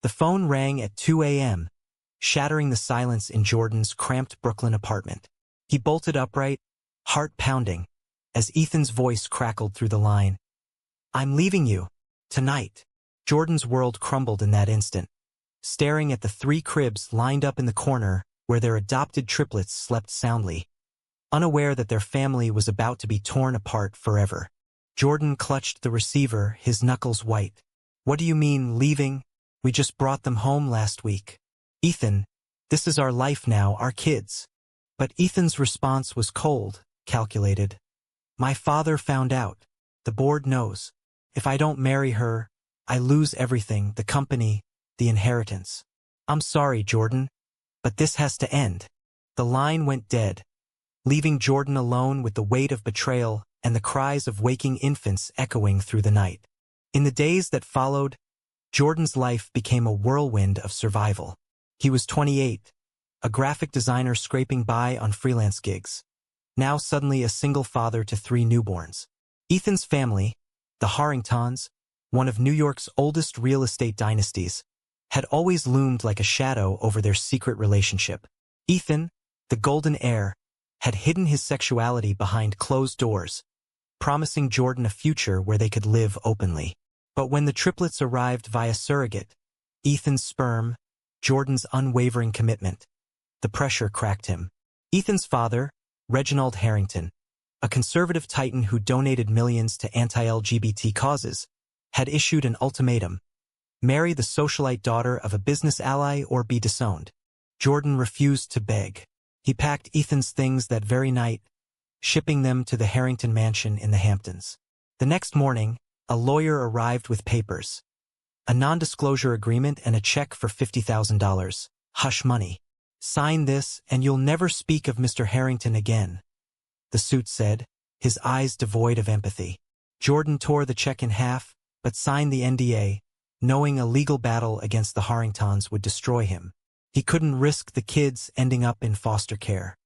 The phone rang at 2 a.m., shattering the silence in Jordan's cramped Brooklyn apartment. He bolted upright, heart pounding, as Ethan's voice crackled through the line. "I'm leaving you. Tonight." Jordan's world crumbled in that instant, staring at the 3 cribs lined up in the corner where their adopted triplets slept soundly, unaware that their family was about to be torn apart forever. Jordan clutched the receiver, his knuckles white. "What do you mean, leaving? We just brought them home last week." "Ethan, this is our life now, our kids." But Ethan's response was cold, calculated. "My father found out. The board knows. If I don't marry her, I lose everything, the company, the inheritance. I'm sorry, Jordan, but this has to end." The line went dead, leaving Jordan alone with the weight of betrayal and the cries of waking infants echoing through the night. In the days that followed, Jordan's life became a whirlwind of survival. He was 28, a graphic designer scraping by on freelance gigs, now suddenly a single father to 3 newborns. Ethan's family, the Harringtons, one of New York's oldest real estate dynasties, had always loomed like a shadow over their secret relationship. Ethan, the golden heir, had hidden his sexuality behind closed doors, promising Jordan a future where they could live openly. But when the triplets arrived via surrogate, Ethan's sperm, Jordan's unwavering commitment, the pressure cracked him. Ethan's father, Reginald Harrington, a conservative titan who donated millions to anti-LGBT causes, had issued an ultimatum: marry the socialite daughter of a business ally or be disowned. Jordan refused to beg. He packed Ethan's things that very night, shipping them to the Harrington mansion in the Hamptons. The next morning, a lawyer arrived with papers, a non-disclosure agreement and a check for $50,000, hush money. "Sign this and you'll never speak of Mr. Harrington again," the suit said, his eyes devoid of empathy. Jordan tore the check in half, but signed the NDA, knowing a legal battle against the Harringtons would destroy him. He couldn't risk the kids ending up in foster care.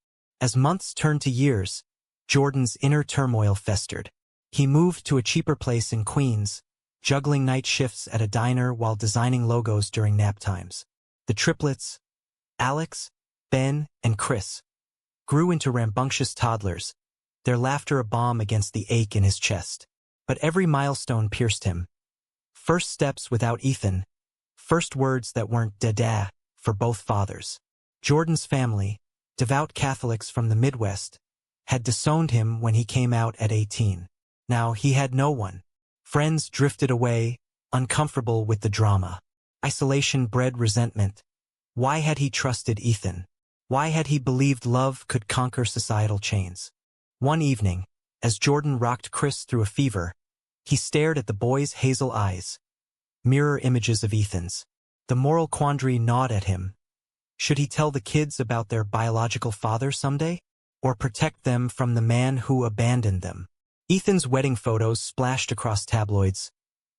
As months turned to years, Jordan's inner turmoil festered. He moved to a cheaper place in Queens, juggling night shifts at a diner while designing logos during nap times. The triplets, Alex, Ben, and Chris, grew into rambunctious toddlers, their laughter a balm against the ache in his chest. But every milestone pierced him. First steps without Ethan, first words that weren't dada for both fathers. Jordan's family, devout Catholics from the Midwest, had disowned him when he came out at 18. Now he had no one. Friends drifted away, uncomfortable with the drama. Isolation bred resentment. Why had he trusted Ethan? Why had he believed love could conquer societal chains? One evening, as Jordan rocked Chris through a fever, he stared at the boy's hazel eyes, mirror images of Ethan's. The moral quandary gnawed at him. Should he tell the kids about their biological father someday? Or protect them from the man who abandoned them? Ethan's wedding photos splashed across tabloids.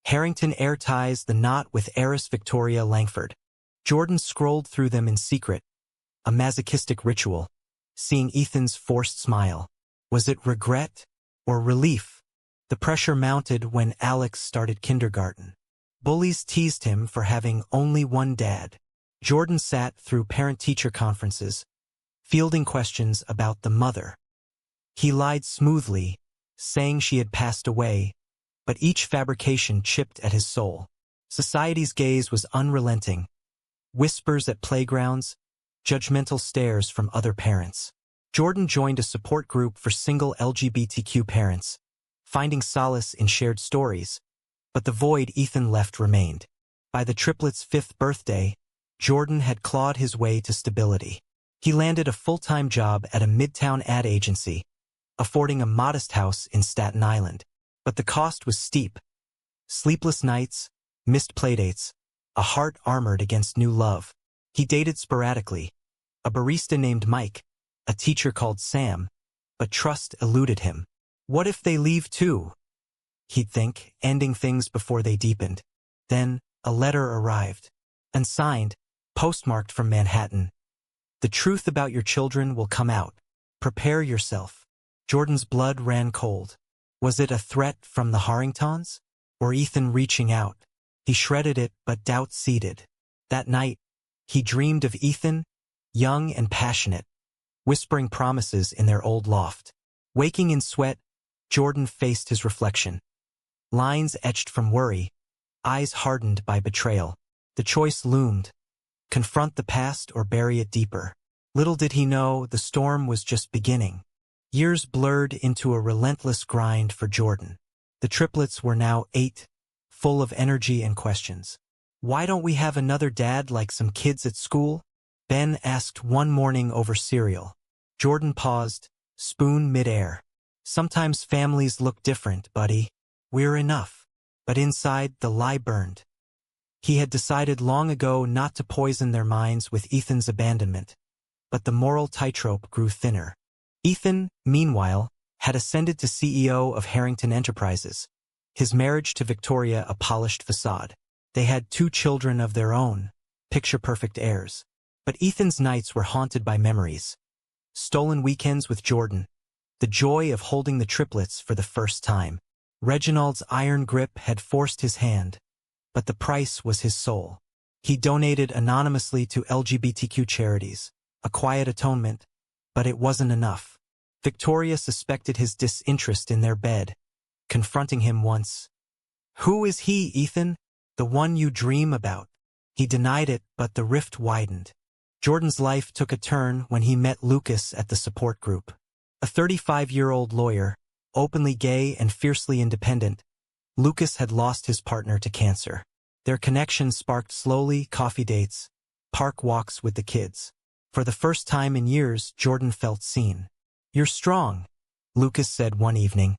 Harrington heir ties the knot with heiress Victoria Langford. Jordan scrolled through them in secret, a masochistic ritual, seeing Ethan's forced smile. Was it regret or relief? The pressure mounted when Alex started kindergarten. Bullies teased him for having only one dad. Jordan sat through parent-teacher conferences, fielding questions about the mother. He lied smoothly, saying she had passed away, but each fabrication chipped at his soul. Society's gaze was unrelenting. Whispers at playgrounds, judgmental stares from other parents. Jordan joined a support group for single LGBTQ parents, finding solace in shared stories, but the void Ethan left remained. By the triplets' 5th birthday, Jordan had clawed his way to stability. He landed a full-time job at a midtown ad agency, affording a modest house in Staten Island. But the cost was steep. Sleepless nights, missed playdates, a heart armored against new love. He dated sporadically, a barista named Mike, a teacher called Sam, but trust eluded him. What if they leave too? He'd think, ending things before they deepened. Then, a letter arrived. Unsigned, postmarked from Manhattan. The truth about your children will come out. Prepare yourself. Jordan's blood ran cold. Was it a threat from the Harringtons? Or Ethan reaching out? He shredded it, but doubt seeded. That night, he dreamed of Ethan, young and passionate, whispering promises in their old loft. Waking in sweat, Jordan faced his reflection. Lines etched from worry, eyes hardened by betrayal. The choice loomed: confront the past or bury it deeper. Little did he know the storm was just beginning. Years blurred into a relentless grind for Jordan. The triplets were now 8, full of energy and questions. "Why don't we have another dad like some kids at school?" Ben asked one morning over cereal. Jordan paused, spoon mid-air. "Sometimes families look different, buddy. We're enough." But inside, the lie burned. He had decided long ago not to poison their minds with Ethan's abandonment. But the moral tightrope grew thinner. Ethan, meanwhile, had ascended to CEO of Harrington Enterprises. His marriage to Victoria a polished facade. They had 2 children of their own, picture-perfect heirs. But Ethan's nights were haunted by memories. Stolen weekends with Jordan. The joy of holding the triplets for the first time. Reginald's iron grip had forced his hand, but the price was his soul. He donated anonymously to LGBTQ charities, a quiet atonement, but it wasn't enough. Victoria suspected his disinterest in their bed, confronting him once. "Who is he, Ethan? The one you dream about?" He denied it, but the rift widened. Jordan's life took a turn when he met Lucas at the support group. A 35-year-old lawyer, openly gay and fiercely independent, Lucas had lost his partner to cancer. Their connection sparked slowly coffee dates, park walks with the kids. For the first time in years, Jordan felt seen. "You're strong," Lucas said one evening,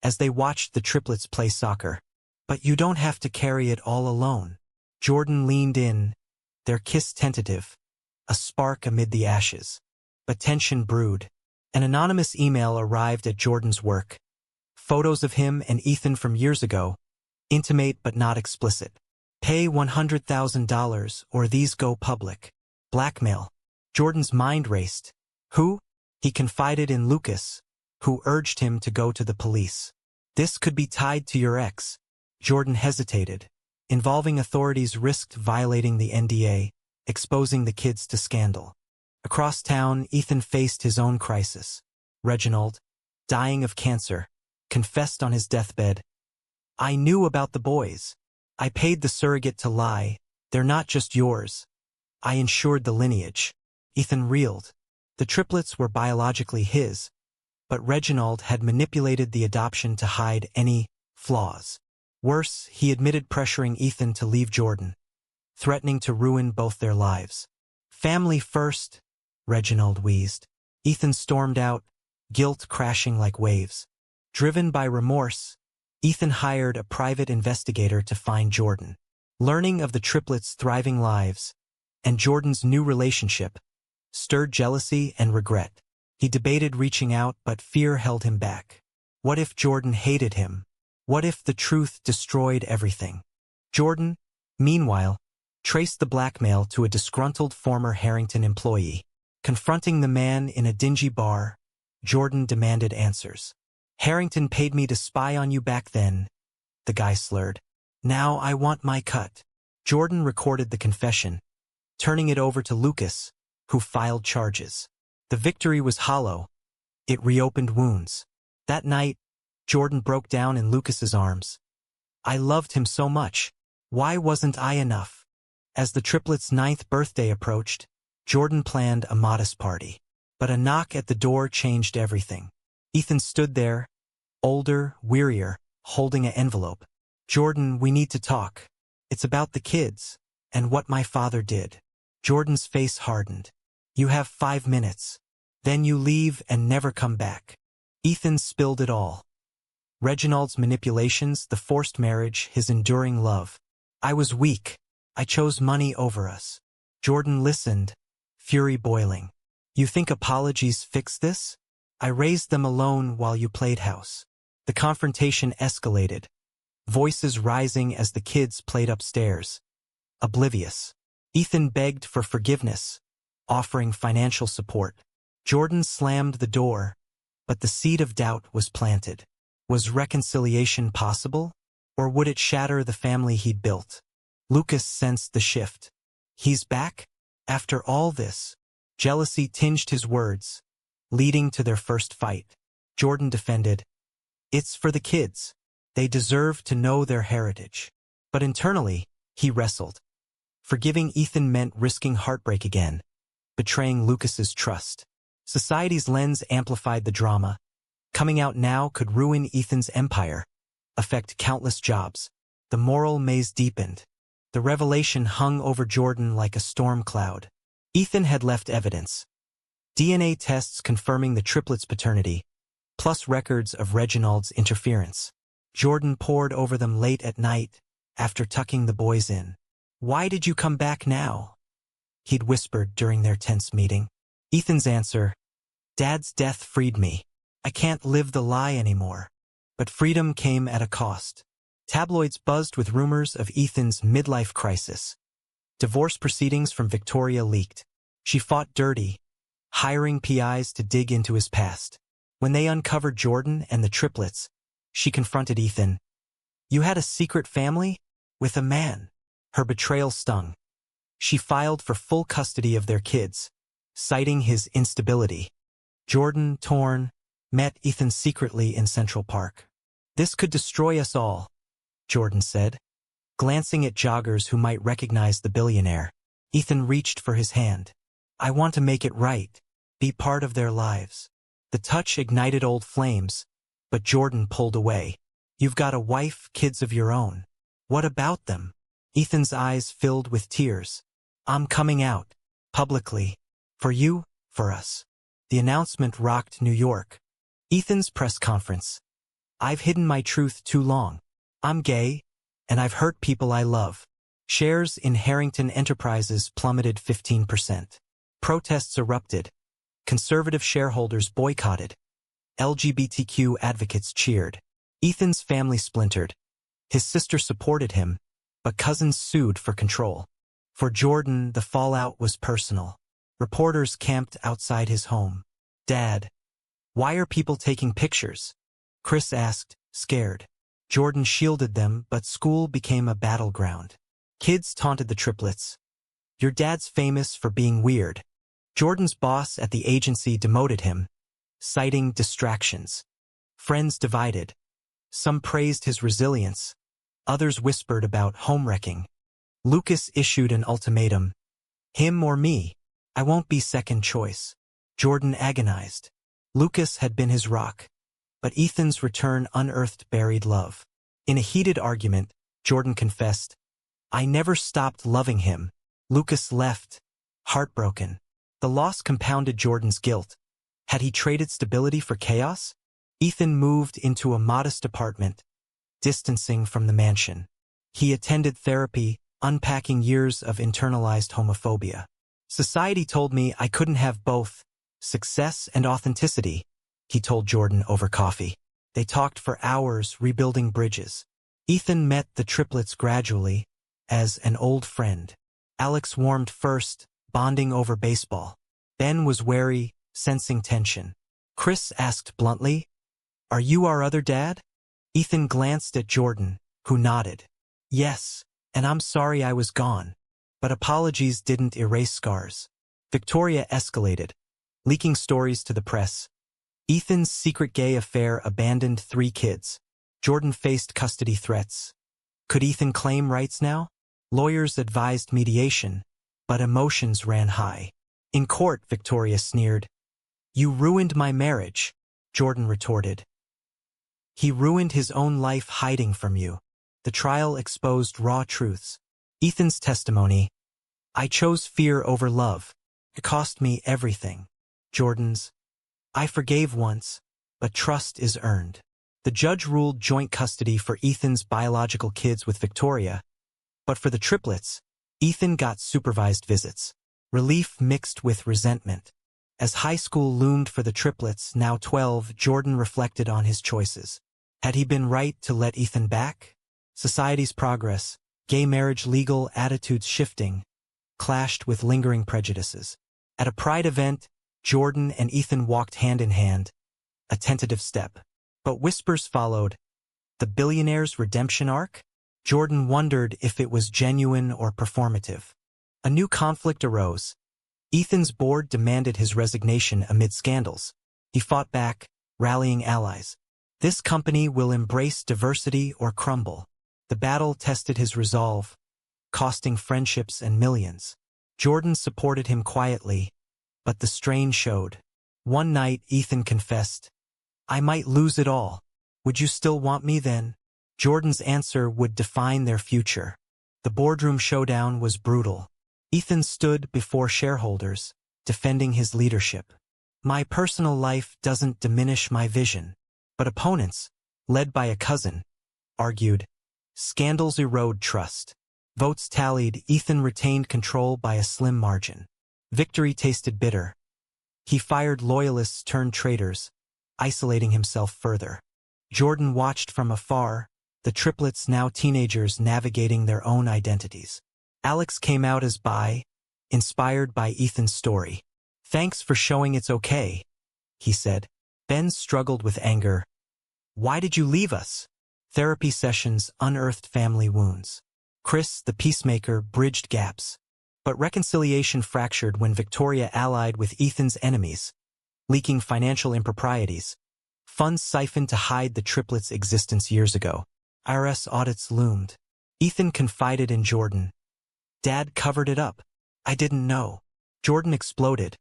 as they watched the triplets play soccer. "But you don't have to carry it all alone." Jordan leaned in, their kiss tentative, a spark amid the ashes. But tension brewed. An anonymous email arrived at Jordan's work. Photos of him and Ethan from years ago, intimate but not explicit. "Pay $100,000 or these go public." Blackmail. Jordan's mind raced. "Who?" He confided in Lucas, who urged him to go to the police. "This could be tied to your ex." Jordan hesitated. Involving authorities risked violating the NDA, exposing the kids to scandal. Across town, Ethan faced his own crisis. Reginald, dying of cancer, confessed on his deathbed, "I knew about the boys. I paid the surrogate to lie. They're not just yours. I ensured the lineage." Ethan reeled. The triplets were biologically his, but Reginald had manipulated the adoption to hide any flaws. Worse, he admitted pressuring Ethan to leave Jordan, threatening to ruin both their lives. "Family first," Reginald wheezed. Ethan stormed out, guilt crashing like waves. Driven by remorse, Ethan hired a private investigator to find Jordan. Learning of the triplets' thriving lives and Jordan's new relationship stirred jealousy and regret. He debated reaching out, but fear held him back. What if Jordan hated him? What if the truth destroyed everything? Jordan, meanwhile, traced the blackmail to a disgruntled former Harrington employee. Confronting the man in a dingy bar, Jordan demanded answers. "Harrington paid me to spy on you back then," the guy slurred. "Now I want my cut." Jordan recorded the confession, turning it over to Lucas, who filed charges. The victory was hollow. It reopened wounds. That night, Jordan broke down in Lucas's arms. "I loved him so much. Why wasn't I enough?" As the triplets' 9th birthday approached, Jordan planned a modest party. But a knock at the door changed everything. Ethan stood there, older, wearier, holding an envelope. "Jordan, we need to talk. It's about the kids, and what my father did." Jordan's face hardened. "You have 5 minutes. Then you leave and never come back." Ethan spilled it all. Reginald's manipulations, the forced marriage, his enduring love. "I was weak. I chose money over us." Jordan listened, fury boiling. "You think apologies fix this? I raised them alone while you played house." The confrontation escalated, voices rising as the kids played upstairs, oblivious. Ethan begged for forgiveness, offering financial support. Jordan slammed the door, but the seed of doubt was planted. Was reconciliation possible, or would it shatter the family he'd built? Lucas sensed the shift. He's back? After all this? Jealousy tinged his words, leading to their first fight. Jordan defended, "It's for the kids. They deserve to know their heritage." But internally, he wrestled. Forgiving Ethan meant risking heartbreak again, betraying Lucas's trust. Society's lens amplified the drama. Coming out now could ruin Ethan's empire, affect countless jobs. The moral maze deepened. The revelation hung over Jordan like a storm cloud. Ethan had left evidence. DNA tests confirming the triplets' paternity, plus records of Reginald's interference. Jordan pored over them late at night, after tucking the boys in. "Why did you come back now?" he'd whispered during their tense meeting. Ethan's answer, "Dad's death freed me. I can't live the lie anymore." But freedom came at a cost. Tabloids buzzed with rumors of Ethan's midlife crisis. Divorce proceedings from Victoria leaked. She fought dirty, hiring PIs to dig into his past. When they uncovered Jordan and the triplets, she confronted Ethan. "You had a secret family? With a man." Her betrayal stung. She filed for full custody of their kids, citing his instability. Jordan, torn, met Ethan secretly in Central Park. "This could destroy us all," Jordan said, glancing at joggers who might recognize the billionaire. Ethan reached for his hand. "I want to make it right, be part of their lives." The touch ignited old flames, but Jordan pulled away. "You've got a wife, kids of your own. What about them?" Ethan's eyes filled with tears. "I'm coming out, publicly. For you, for us." The announcement rocked New York. Ethan's press conference. "I've hidden my truth too long. I'm gay, and I've hurt people I love." Shares in Harrington Enterprises plummeted 15%. Protests erupted. Conservative shareholders boycotted. LGBTQ advocates cheered. Ethan's family splintered. His sister supported him, but cousins sued for control. For Jordan, the fallout was personal. Reporters camped outside his home. "Dad, why are people taking pictures?" Chris asked, scared. Jordan shielded them, but school became a battleground. Kids taunted the triplets. "Your dad's famous for being weird." Jordan's boss at the agency demoted him, citing distractions. Friends divided. Some praised his resilience. Others whispered about homewrecking. Lucas issued an ultimatum. "Him or me. I won't be second choice." Jordan agonized. Lucas had been his rock, but Ethan's return unearthed buried love. In a heated argument, Jordan confessed, "I never stopped loving him." Lucas left, heartbroken. The loss compounded Jordan's guilt. Had he traded stability for chaos? Ethan moved into a modest apartment, distancing from the mansion. He attended therapy, unpacking years of internalized homophobia. "Society told me I couldn't have both success and authenticity," he told Jordan over coffee. They talked for hours, rebuilding bridges. Ethan met the triplets gradually, as an old friend. Alex warmed first, bonding over baseball. Ben was wary, sensing tension. Chris asked bluntly, "Are you our other dad?" Ethan glanced at Jordan, who nodded. "Yes, and I'm sorry I was gone." But apologies didn't erase scars. Victoria escalated, leaking stories to the press. Ethan's secret gay affair abandoned 3 kids. Jordan faced custody threats. Could Ethan claim rights now? Lawyers advised mediation, but emotions ran high. In court, Victoria sneered. "You ruined my marriage," Jordan retorted. "He ruined his own life hiding from you." The trial exposed raw truths. Ethan's testimony, "I chose fear over love. It cost me everything." Jordan's, "I forgave once, but trust is earned." The judge ruled joint custody for Ethan's biological kids with Victoria, but for the triplets, Ethan got supervised visits. Relief mixed with resentment. As high school loomed for the triplets, now 12, Jordan reflected on his choices. Had he been right to let Ethan back? Society's progress, gay marriage legal, attitudes shifting, clashed with lingering prejudices. At a pride event, Jordan and Ethan walked hand in hand, a tentative step. But whispers followed. The billionaire's redemption arc? Jordan wondered if it was genuine or performative. A new conflict arose. Ethan's board demanded his resignation amid scandals. He fought back, rallying allies. This company will embrace diversity or crumble. The battle tested his resolve, costing friendships and millions. Jordan supported him quietly, but the strain showed. One night, Ethan confessed, "I might lose it all. Would you still want me then?" Jordan's answer would define their future. The boardroom showdown was brutal. Ethan stood before shareholders, defending his leadership. "My personal life doesn't diminish my vision." But opponents, led by a cousin, argued. Scandals erode trust. Votes tallied, Ethan retained control by a slim margin. Victory tasted bitter. He fired loyalists turned traitors, isolating himself further. Jordan watched from afar, the triplets now teenagers navigating their own identities. Alex came out as bi, inspired by Ethan's story. "Thanks for showing it's okay," he said. Ben struggled with anger. "Why did you leave us?" Therapy sessions unearthed family wounds. Chris, the peacemaker, bridged gaps. But reconciliation fractured when Victoria allied with Ethan's enemies, leaking financial improprieties. Funds siphoned to hide the triplets' existence years ago. IRS audits loomed. Ethan confided in Jordan. "Dad covered it up. I didn't know." Jordan exploded.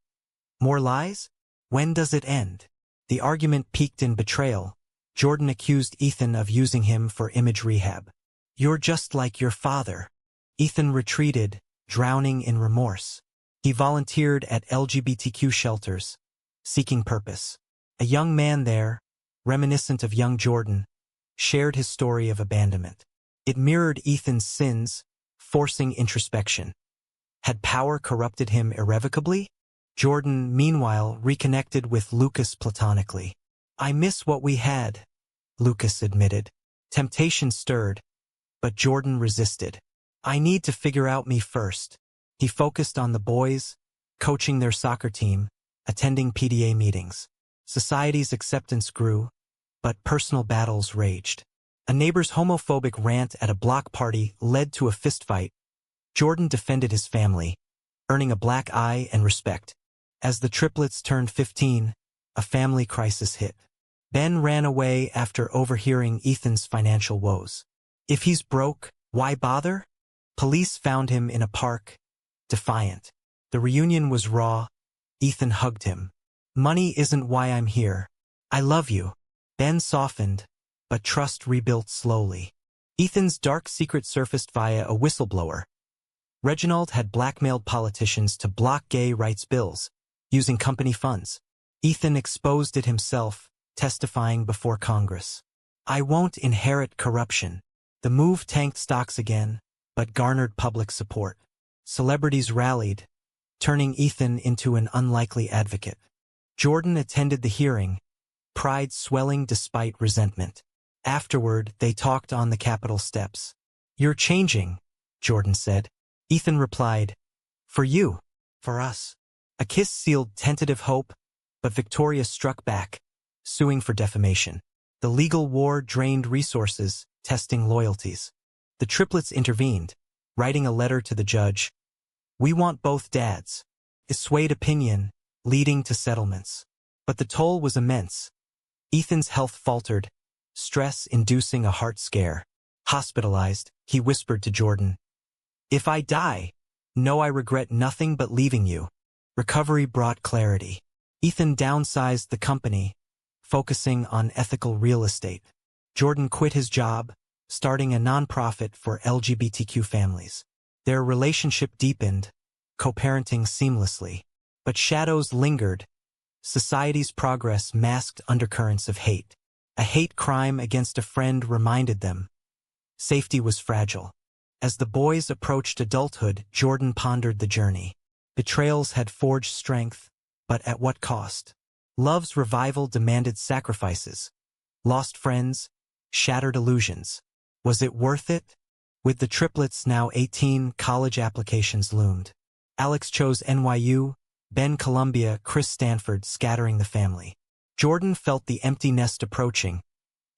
"More lies? When does it end?" The argument peaked in betrayal. Jordan accused Ethan of using him for image rehab. "You're just like your father." Ethan retreated, drowning in remorse. He volunteered at LGBTQ shelters, seeking purpose. A young man there, reminiscent of young Jordan, shared his story of abandonment. It mirrored Ethan's sins, forcing introspection. Had power corrupted him irrevocably? Jordan, meanwhile, reconnected with Lucas platonically. "I miss what we had," Lucas admitted. Temptation stirred, but Jordan resisted. "I need to figure out me first." He focused on the boys, coaching their soccer team, attending PTA meetings. Society's acceptance grew, but personal battles raged. A neighbor's homophobic rant at a block party led to a fistfight. Jordan defended his family, earning a black eye and respect. As the triplets turned 15, a family crisis hit. Ben ran away after overhearing Ethan's financial woes. If he's broke, why bother? Police found him in a park, defiant. The reunion was raw. Ethan hugged him. "Money isn't why I'm here. I love you." Ben softened, but trust rebuilt slowly. Ethan's dark secret surfaced via a whistleblower. Reginald had blackmailed politicians to block gay rights bills, using company funds. Ethan exposed it himself, testifying before Congress. "I won't inherit corruption." The move tanked stocks again, but garnered public support. Celebrities rallied, turning Ethan into an unlikely advocate. Jordan attended the hearing, pride swelling despite resentment. Afterward, they talked on the Capitol steps. "You're changing," Jordan said. Ethan replied, "For you, for us." A kiss sealed tentative hope, but Victoria struck back, suing for defamation. The legal war drained resources, testing loyalties. The triplets intervened, writing a letter to the judge. "We want both dads." It swayed opinion, leading to settlements. But the toll was immense. Ethan's health faltered, stress inducing a heart scare. Hospitalized, he whispered to Jordan, "If I die, know I regret nothing but leaving you." Recovery brought clarity. Ethan downsized the company, focusing on ethical real estate. Jordan quit his job, starting a nonprofit for LGBTQ families. Their relationship deepened, co-parenting seamlessly. But shadows lingered. Society's progress masked undercurrents of hate. A hate crime against a friend reminded them. Safety was fragile. As the boys approached adulthood, Jordan pondered the journey. Betrayals had forged strength, but at what cost? Love's revival demanded sacrifices. Lost friends, shattered illusions. Was it worth it? With the triplets now 18, college applications loomed. Alex chose NYU, Ben Columbia, Chris Stanford, scattering the family. Jordan felt the empty nest approaching,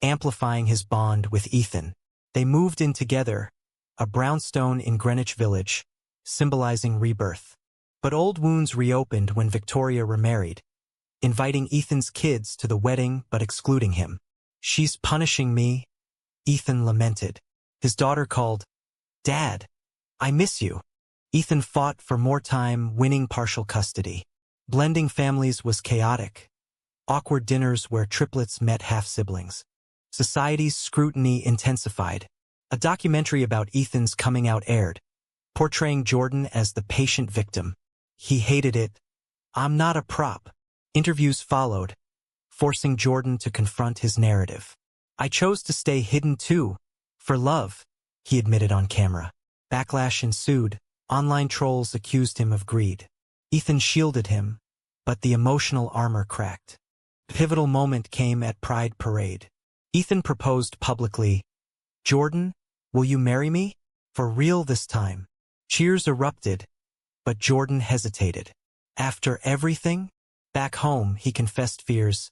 amplifying his bond with Ethan. They moved in together, a brownstone in Greenwich Village, symbolizing rebirth. But old wounds reopened when Victoria remarried, inviting Ethan's kids to the wedding but excluding him. "She's punishing me," Ethan lamented. His daughter called, "Dad, I miss you." Ethan fought for more time, winning partial custody. Blending families was chaotic. Awkward dinners where triplets met half-siblings. Society's scrutiny intensified. A documentary about Ethan's coming out aired, portraying Jordan as the patient victim. He hated it. "I'm not a prop." Interviews followed, forcing Jordan to confront his narrative. "I chose to stay hidden too, for love," he admitted on camera. Backlash ensued. Online trolls accused him of greed. Ethan shielded him, but the emotional armor cracked. A pivotal moment came at Pride Parade. Ethan proposed publicly, "Jordan, will you marry me? For real this time." Cheers erupted, but Jordan hesitated. After everything? Back home, he confessed fears.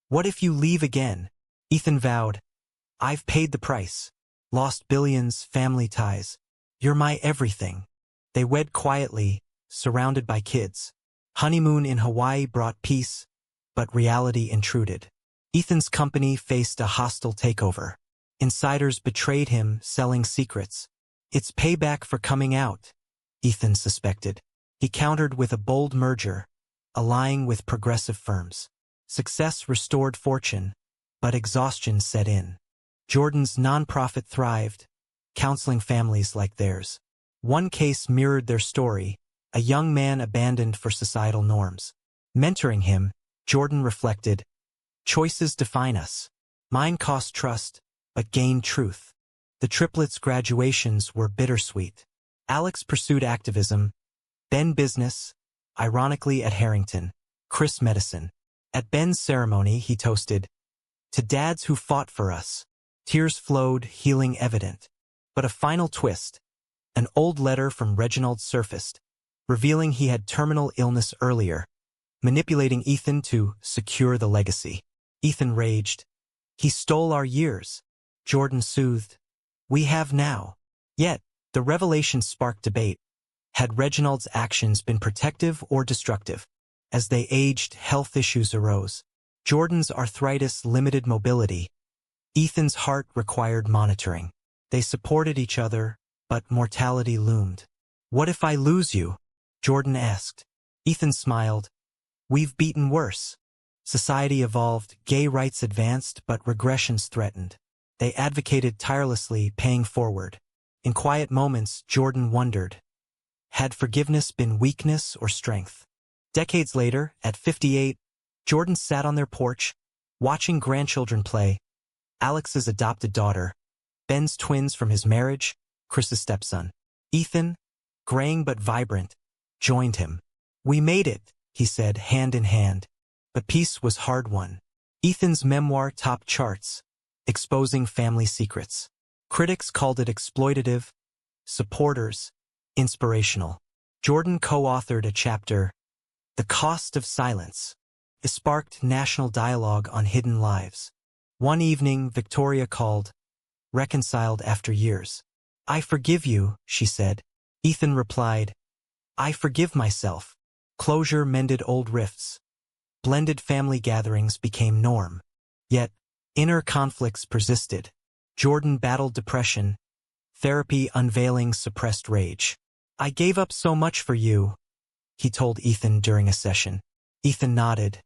"What if you leave again?" Ethan vowed, "I've paid the price. Lost billions, family ties. You're my everything." They wed quietly, surrounded by kids. Honeymoon in Hawaii brought peace, but reality intruded. Ethan's company faced a hostile takeover. Insiders betrayed him, selling secrets. "It's payback for coming out," Ethan suspected. He countered with a bold merger, allying with progressive firms. Success restored fortune, but exhaustion set in. Jordan's nonprofit thrived, counseling families like theirs. One case mirrored their story, a young man abandoned for societal norms. Mentoring him, Jordan reflected, "Choices define us. Mine cost trust, but gained truth." The triplets' graduations were bittersweet. Alex pursued activism, Ben business, ironically at Harrington, Chris medicine. At Ben's ceremony, he toasted, "To dads who fought for us." Tears flowed, healing evident. But a final twist. An old letter from Reginald surfaced, revealing he had terminal illness earlier, manipulating Ethan to secure the legacy. Ethan raged. "He stole our years." Jordan soothed. "We have now." Yet, the revelation sparked debate. Had Reginald's actions been protective or destructive? As they aged, health issues arose. Jordan's arthritis limited mobility. Ethan's heart required monitoring. They supported each other, but mortality loomed. "What if I lose you?" Jordan asked. Ethan smiled. "We've beaten worse." Society evolved, gay rights advanced, but regressions threatened. They advocated tirelessly, paying forward. In quiet moments, Jordan wondered, had forgiveness been weakness or strength? Decades later, at 58, Jordan sat on their porch, watching grandchildren play. Alex's adopted daughter, Ben's twins from his marriage, Chris's stepson. Ethan, graying but vibrant, joined him. "We made it," he said, hand in hand. But peace was hard-won. Ethan's memoir topped charts, exposing family secrets. Critics called it exploitative, supporters, inspirational. Jordan co-authored a chapter, "The Cost of Silence." It sparked national dialogue on hidden lives. One evening, Victoria called, reconciled after years. "I forgive you," she said. Ethan replied, "I forgive myself." Closure mended old rifts. Blended family gatherings became norm. Yet, inner conflicts persisted. Jordan battled depression. Therapy unveiling suppressed rage. "I gave up so much for you," he told Ethan during a session. Ethan nodded.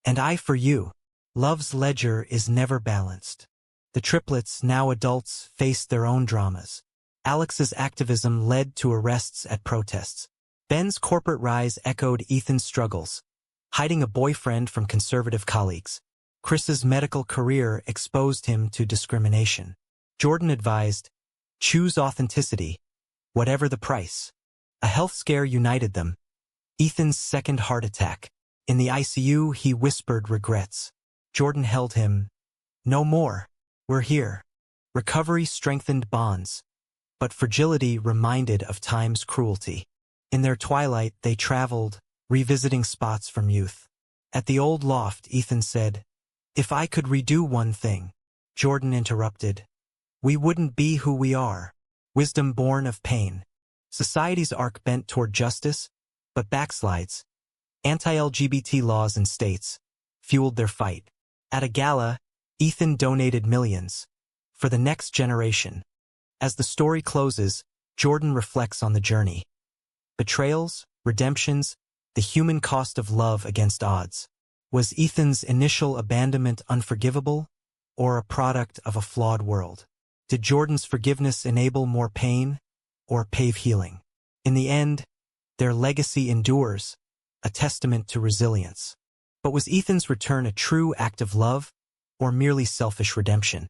"And I for you." Love's ledger is never balanced. The triplets, now adults, faced their own dramas. Alex's activism led to arrests at protests. Ben's corporate rise echoed Ethan's struggles, hiding a boyfriend from conservative colleagues. Chris's medical career exposed him to discrimination. Jordan advised, "Choose authenticity, whatever the price." A health scare united them. Ethan's second heart attack. In the ICU, he whispered regrets. Jordan held him. "No more. We're here." Recovery strengthened bonds, but fragility reminded of time's cruelty. In their twilight, they traveled, revisiting spots from youth. At the old loft, Ethan said, "If I could redo one thing." Jordan interrupted, "We wouldn't be who we are." Wisdom born of pain. Society's arc bent toward justice, but backslides. Anti-LGBT laws in states fueled their fight. At a gala, Ethan donated millions for the next generation. As the story closes, Jordan reflects on the journey. Betrayals, redemptions, the human cost of love against odds. Was Ethan's initial abandonment unforgivable, or a product of a flawed world? Did Jordan's forgiveness enable more pain, or pave healing? In the end, their legacy endures, a testament to resilience. But was Ethan's return a true act of love, or merely selfish redemption?